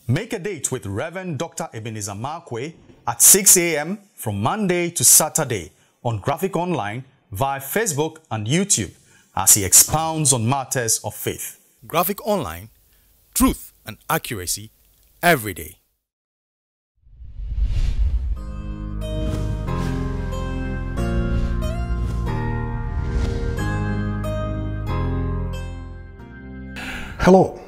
Make a date with Rev Dr Ebenezer Markwei at 6 a.m. from Monday to Saturday on Graphic Online via Facebook and YouTube as he expounds on matters of faith. Graphic Online, truth and accuracy every day. Hello,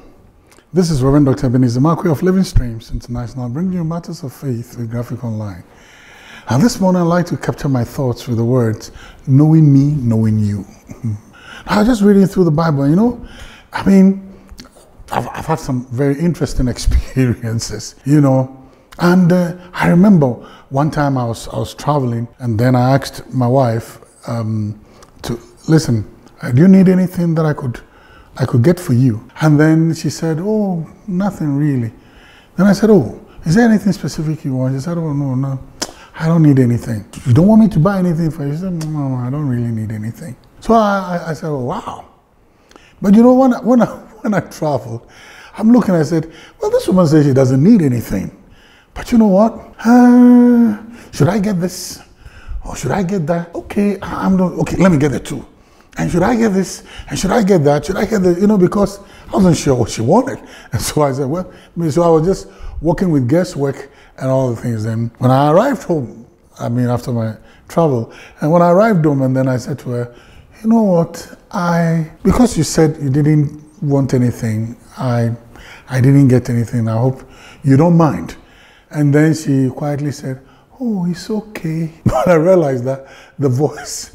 this is Rev Dr Ebenezer Markwei of Living Streams International, bringing you matters of faith with Graphic Online. And this morning I'd like to capture my thoughts with the words, knowing me, knowing you. I was just reading through the Bible, I've had some very interesting experiences, and I remember one time I was traveling, and then I asked my wife to listen, do you need anything that I could get for you? And then she said, oh, nothing really. Then I said, oh, is there anything specific you want? She said, oh, no, I don't need anything. You don't want me to buy anything for you? She said, no, I don't really need anything. So I said, oh, wow. But when I traveled, I'm looking, I said, well, this woman says she doesn't need anything. But you know what? Should I get this? Or should I get that? Okay, okay, let me get it too. And should I get this? And should I get that? Should I get the, because I wasn't sure what she wanted. And so I said, well, so I was just working with guesswork and all the things. And when I arrived home, after my travel, and when I arrived home, and then I said to her, you know what, because you said you didn't want anything, I didn't get anything, I hope you don't mind. And then she quietly said, oh, it's okay. But I realized that the voice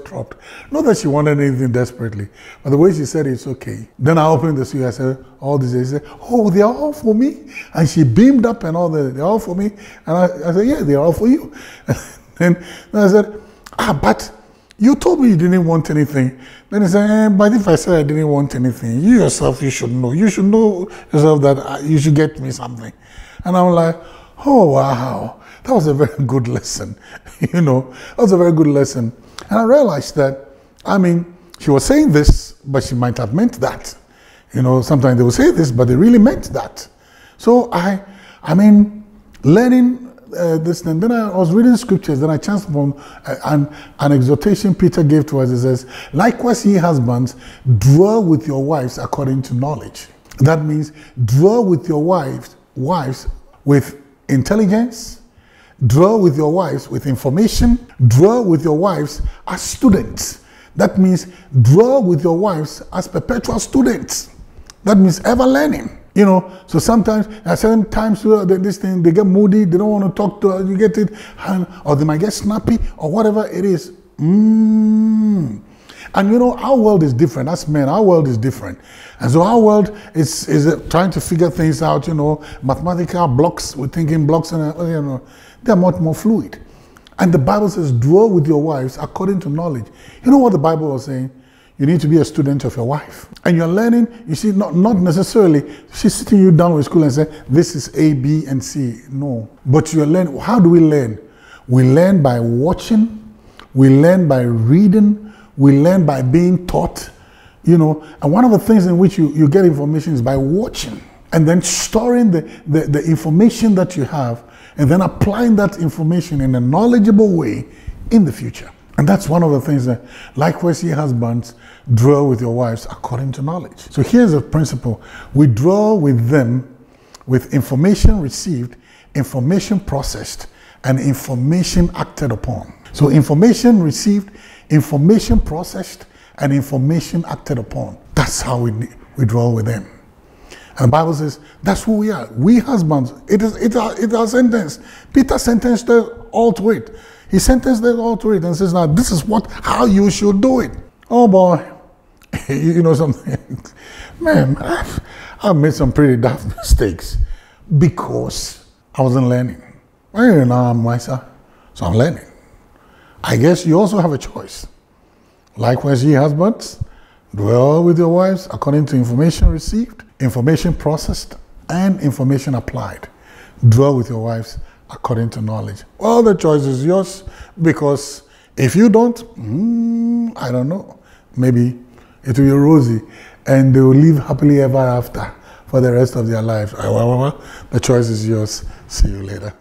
dropped. Not that she wanted anything desperately, but the way she said it's okay. Then I opened the suit, I said, all these days, she said, oh, they're all for me? And she beamed up and all that, they're all for me? And I said, yeah, they're all for you. And then I said, but you told me you didn't want anything. Then he said, but if I said I didn't want anything, you yourself, you should know. You should know yourself that you should get me something. And I'm like, oh, wow. That was a very good lesson. That was a very good lesson. And I realized that, she was saying this, but she might have meant that. Sometimes they will say this, but they really meant that. So learning this, and then I was reading scriptures, then I chanced upon an exhortation Peter gave to us. It says, likewise ye husbands, dwell with your wives according to knowledge. That means dwell with your wives with intelligence, dwell with your wives with information, dwell with your wives as students. That means dwell with your wives as perpetual students. That means ever learning. So sometimes at certain times they get moody, they don't want to talk to us, you get it, or they might get snappy or whatever it is. And our world is different. As men, our world is different. And so our world is trying to figure things out, mathematical blocks, we're thinking blocks, and they're much more fluid. And the Bible says, dwell with your wives according to knowledge. You know what the Bible was saying? You need to be a student of your wife. And you're learning, you see, not necessarily, she's sitting you down with school and saying, this is A, B, and C. No. But you're learning. How do we learn? We learn by watching. We learn by reading. We learn by being taught. And one of the things in which you get information is by watching. And then storing the information that you have, and then applying that information in a knowledgeable way in the future. And that's one of the things that, likewise, ye husbands, dwell with your wives according to knowledge. So here's a principle. We dwell with them with information received, information processed, and information acted upon. So information received, information processed, and information acted upon. That's how we dwell with them. And the Bible says, that's who we are. We husbands, it's our sentence. Peter sentenced us all to it. He sentenced them all to it and says, now this is how you should do it. Oh boy, something. Man, I've made some pretty daft mistakes because I wasn't learning. Well, now I'm wiser, so I'm learning. I guess you also have a choice. Likewise, ye husbands, dwell with your wives according to information received, information processed, and information applied. Dwell with your wives according to knowledge. Well, the choice is yours, because if you don't, I don't know, maybe it will be rosy and they will live happily ever after. for the rest of their lives. The choice is yours. See you later.